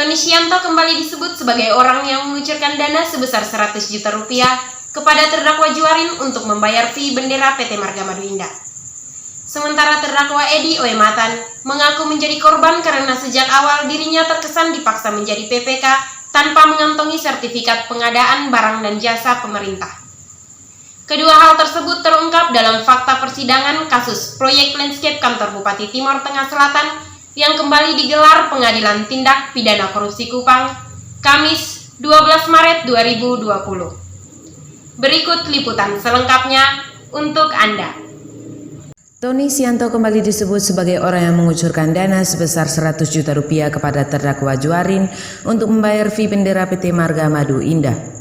Tony Sianto kembali disebut sebagai orang yang mengucurkan dana sebesar 100 juta rupiah kepada terdakwa Juwarin untuk membayar fee bendera PT Marga Madu Indah. Sementara terdakwa Edi Oematan mengaku menjadi korban karena sejak awal dirinya terkesan dipaksa menjadi PPK tanpa mengantongi sertifikat pengadaan barang dan jasa pemerintah. Kedua hal tersebut terungkap dalam fakta persidangan kasus proyek landscape kantor Bupati Timor Tengah Selatan yang kembali digelar Pengadilan Tindak Pidana Korupsi Kupang, Kamis 12 Maret 2020. Berikut liputan selengkapnya untuk Anda. Tony Sianto kembali disebut sebagai orang yang mengucurkan dana sebesar 100 juta rupiah kepada terdakwa Juwarin untuk membayar fee bendera PT Marga Madu Indah.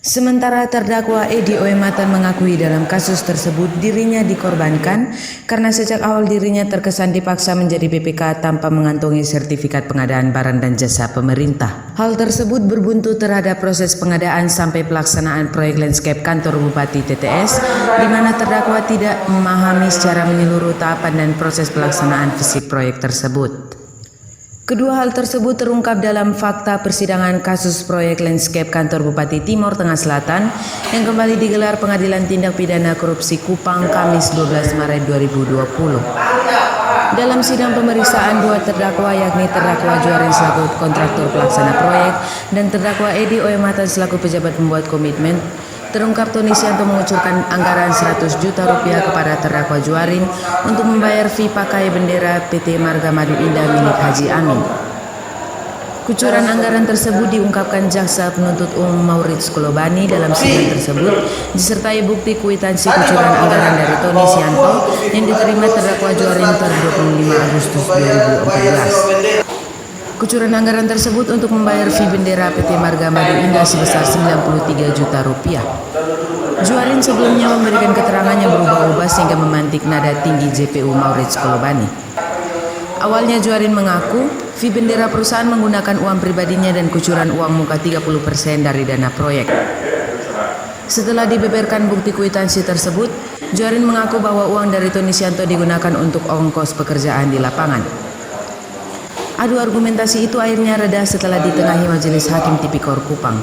Sementara terdakwa Edi Oematan mengakui dalam kasus tersebut dirinya dikorbankan karena sejak awal dirinya terkesan dipaksa menjadi PPK tanpa mengantongi sertifikat pengadaan barang dan jasa pemerintah. Hal tersebut berbuntu terhadap proses pengadaan sampai pelaksanaan proyek landscape kantor Bupati TTS, di mana terdakwa tidak memahami secara menyeluruh tahapan dan proses pelaksanaan fisik proyek tersebut. Kedua hal tersebut terungkap dalam fakta persidangan kasus proyek landscape kantor Bupati Timor Tengah Selatan yang kembali digelar Pengadilan Tindak Pidana Korupsi Kupang Kamis 12 Maret 2020. Dalam sidang pemeriksaan dua terdakwa yakni terdakwa Juwarin selaku kontraktor pelaksana proyek dan terdakwa Edi Oematan selaku pejabat pembuat komitmen, terungkap Tony Sianto mengucurkan anggaran 100 juta rupiah kepada terdakwa Juwarin untuk membayar fee pakai bendera PT Marga Madu Indah milik Haji Amin. Kucuran anggaran tersebut diungkapkan jaksa penuntut umum Maurits Kolobani dalam sidang tersebut, disertai bukti kwitansi kucuran anggaran dari Tony Sianto yang diterima terdakwa Juwarin per 25 Agustus 2014. Kucuran anggaran tersebut untuk membayar fee bendera PT Marga Madu Indah sebesar 93 juta rupiah. Juwarin sebelumnya memberikan keterangan yang berubah-ubah sehingga memantik nada tinggi JPU Maurits Kolobani. Awalnya Juwarin mengaku fee bendera perusahaan menggunakan uang pribadinya dan kucuran uang muka 30% dari dana proyek. Setelah dibeberkan bukti kwitansi tersebut, Juwarin mengaku bahwa uang dari Tony Sianto digunakan untuk ongkos pekerjaan di lapangan. Adu argumentasi itu akhirnya reda setelah ditengahi Majelis Hakim Tipikor Kupang.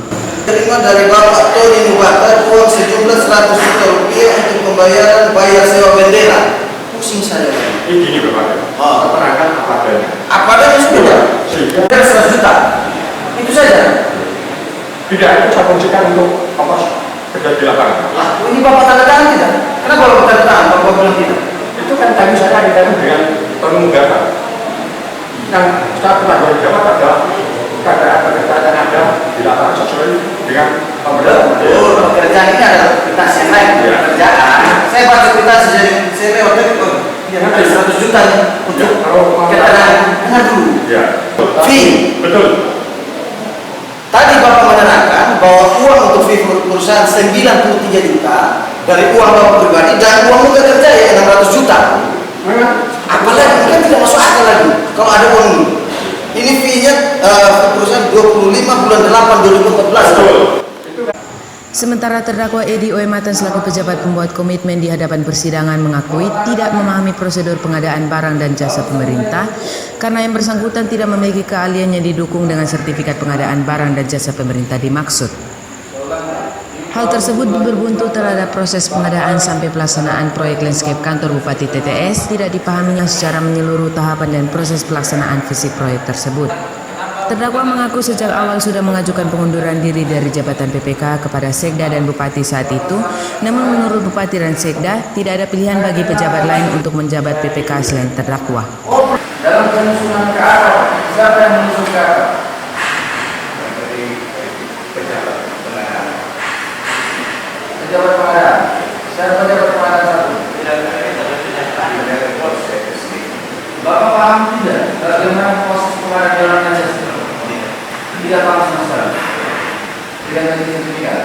Terima dari Bapak Tony Mubatar uang sejumlah 100 juta rupiah untuk pembayaran bayar sewa bendera. Pusing saya. Ini Bapak. Keterangan apa adanya. Apa adanya sudah? Sudah 100 juta. Itu saja. Tidak, itu saya fungsikan untuk ongkos kerja di lapangan. Lah, ini Bapak tanda tangan tidak? Kenapa Bapak tanda tangan? Bapak bilang tidak. Itu kan tadi saya ditanya dengan Tony Mubatar. Yang saya pernah berjawab adalah keadaan ada di lapangan sesuai dengan pemerintah. Pekerjaan ini adalah aktivitas yang lain. Pekerjaan. Saya baca aktivitas jadi saya lewat tadi kok. Ada 100 juta untuk keterangan. Dengar dulu. Ya. Fee. Betul. Tadi Bapak menerangkan bahwa uang untuk fee perusahaan 93 juta dari uang Bapak pribadi dan uang muka kerja ya 600 juta. Apalagi kan tidak masuk akal lagi kalau ada uang ini. Ini fee-nya perusahaan 25 bulan 8 2014. Betul. Sementara terdakwa Edi Oematan selaku pejabat pembuat komitmen di hadapan persidangan mengakui tidak memahami prosedur pengadaan barang dan jasa pemerintah karena yang bersangkutan tidak memiliki keahlian yang didukung dengan sertifikat pengadaan barang dan jasa pemerintah dimaksud. Hal tersebut berbuntu terhadap proses pengadaan sampai pelaksanaan proyek landscape kantor Bupati TTS tidak dipahaminya secara menyeluruh tahapan dan proses pelaksanaan fisik proyek tersebut. Terdakwa mengaku sejak awal sudah mengajukan pengunduran diri dari jabatan PPK kepada Sekda dan Bupati saat itu, namun menurut Bupati dan Sekda tidak ada pilihan bagi pejabat lain untuk menjabat PPK selain terdakwa. Dalam penyusunan ke arah, siapa yang menyusun ke arah? Dari pejabat pengadaan. Pejabat pengadaan. Siapa pejabat pengadaan satu? Bapak paham tidak bagaimana proses pengadaan jalan aja? Tidak paham sama sekali. Tidak ada sertifikat.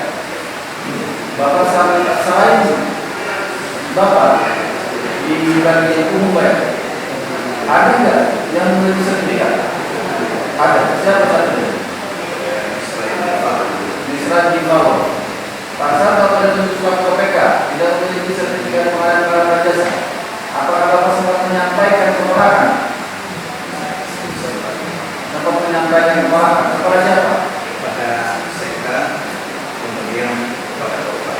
Bapak selain Bapak di bagian umum ya, ada nggak yang memiliki sertifikat? Ada. Siapa satunya? Diserah di bawah. Pasal Bapak dan Tuntutan KPK tidak memiliki sertifikat pengadaan barang dan jasa. Apakah Bapak sempat menyampaikan keterangan? kepada siapa? pada Sekda, kemudian pada Bapak.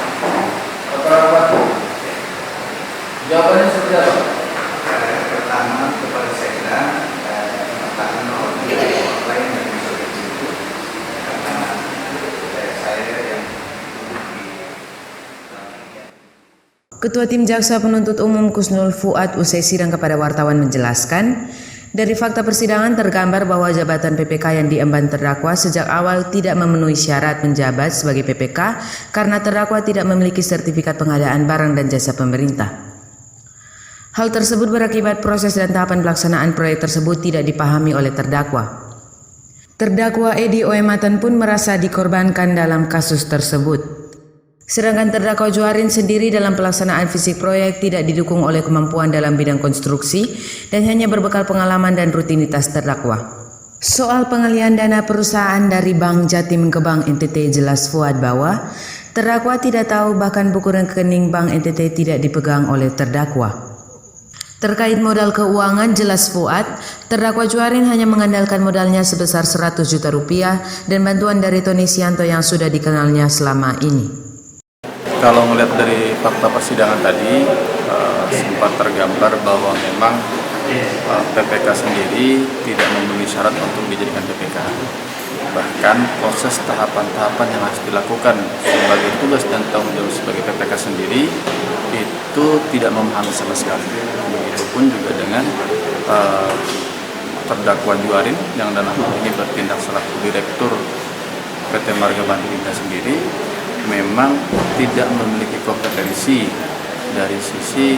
Kepada Bupati. Jawabannya seperti apa? Pertama kepada Sekda, mengatakan bahwa tidak ada orang lain yang bisa begitu, karena saya yang Ketua Tim Jaksa Penuntut Umum Kusnul Fuad usai sidang kepada wartawan menjelaskan, dari fakta persidangan tergambar bahwa jabatan PPK yang diemban terdakwa sejak awal tidak memenuhi syarat menjabat sebagai PPK karena terdakwa tidak memiliki sertifikat pengadaan barang dan jasa pemerintah. Hal tersebut berakibat proses dan tahapan pelaksanaan proyek tersebut tidak dipahami oleh terdakwa. Terdakwa Edi Oematan pun merasa dikorbankan dalam kasus tersebut. Sedangkan terdakwa Juarin sendiri dalam pelaksanaan fisik proyek tidak didukung oleh kemampuan dalam bidang konstruksi dan hanya berbekal pengalaman dan rutinitas terdakwa. Soal pengalihan dana perusahaan dari Bank Jatim ke Bank NTT, jelas Fuad bahwa terdakwa tidak tahu bahkan buku rekening Bank NTT tidak dipegang oleh terdakwa. Terkait modal keuangan, jelas Fuad, terdakwa Juarin hanya mengandalkan modalnya sebesar 100 juta rupiah dan bantuan dari Tony Sianto yang sudah dikenalnya selama ini. Kalau melihat dari fakta persidangan tadi, sempat tergambar bahwa memang PPK sendiri tidak memenuhi syarat untuk dijadikan PPK. Bahkan proses tahapan-tahapan yang harus dilakukan sebagai tugas dan tanggung jawab sebagai PPK sendiri itu tidak memahami sama sekali. Begitupun juga dengan terdakwa Juarin yang dalam hal ini bertindak selaku Direktur PT Marga Bandung sendiri memang tidak memiliki kompetensi dari sisi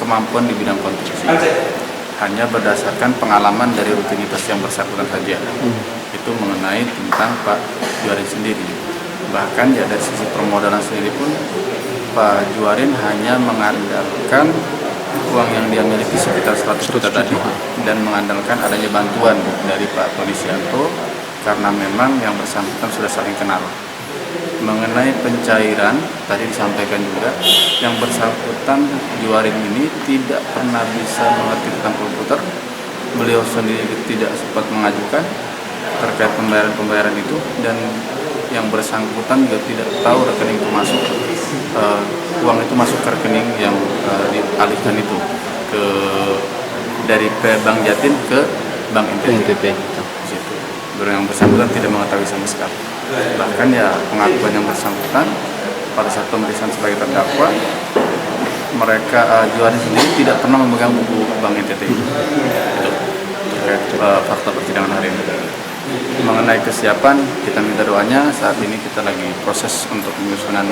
kemampuan di bidang konstruksi, hanya berdasarkan pengalaman dari rutinitas yang bersangkutan saja. Itu mengenai tentang Pak Juarin sendiri. Bahkan ya dari sisi permodalan sendiri pun Pak Juarin hanya mengandalkan uang yang dia miliki sekitar 100 juta tadi dan mengandalkan adanya bantuan dari Pak Tony Sianto karena memang yang bersangkutan sudah saling kenal. Mengenai pencairan, tadi disampaikan juga, yang bersangkutan Juarin ini tidak pernah bisa mengerti tentang komputer. Beliau sendiri tidak sempat mengajukan terkait pembayaran itu, dan yang bersangkutan juga tidak tahu rekening itu masuk, uang itu masuk ke rekening yang dialihkan itu dari Bank Jatim ke Bank NTT. Yang bersangkutan tidak mengetahui sama sekali. Bahkan ya pengakuan yang bersangkutan pada saat pemeriksaan sebagai terdakwa, mereka Juarin sendiri tidak pernah memegang buku Bank NTT itu terkait fakta persidangan hari ini. Mengenai kesiapan, kita minta doanya. Saat ini kita lagi proses untuk penyusunan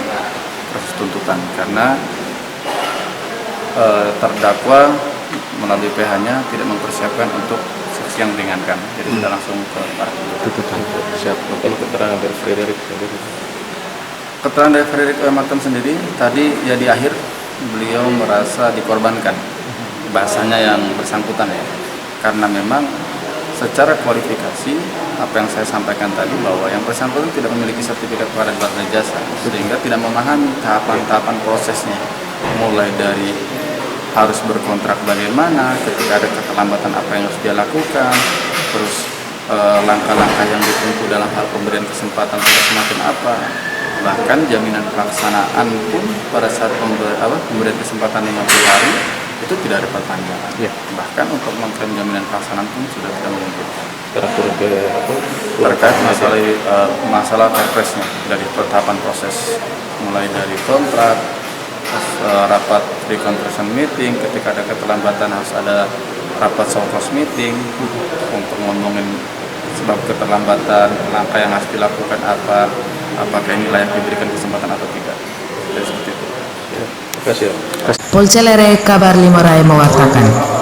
proses tuntutan karena terdakwa melalui PH-nya tidak mempersiapkan untuk saksi yang meringankan, jadi kita langsung ke tuntutan. Siap. Keterangan dari Frederick. Keterangan dari Frederick Oematan sendiri tadi ya di akhir beliau merasa dikorbankan, bahasanya yang bersangkutan ya, karena memang secara kualifikasi apa yang saya sampaikan tadi bahwa yang bersangkutan tidak memiliki sertifikat pengadaan barang dan jasa sehingga tidak memahami tahapan-tahapan prosesnya, mulai dari harus berkontrak bagaimana, ketika ada keterlambatan apa yang harus dia lakukan, terus langkah-langkah yang ditempuh dalam hal pemberian kesempatan pada semacam apa, bahkan jaminan pelaksanaan pun pada saat pemberian kesempatan 50 hari itu tidak ada perpanjangan. Ya. Bahkan untuk mengklaim jaminan pelaksanaan pun sudah tidak memungkinkan. Terkait masalah perpresnya dari tahapan proses, mulai dari kontrak, rapat reconstruction meeting, ketika ada keterlambatan harus ada rapat soft close meeting untuk ngomongin sebab keterlambatan, langkah yang harus dilakukan apa, apakah ini layak diberikan kesempatan atau tidak. Jadi seperti itu. Terima kasih. Polcelere Kabar Limorai mewartakan.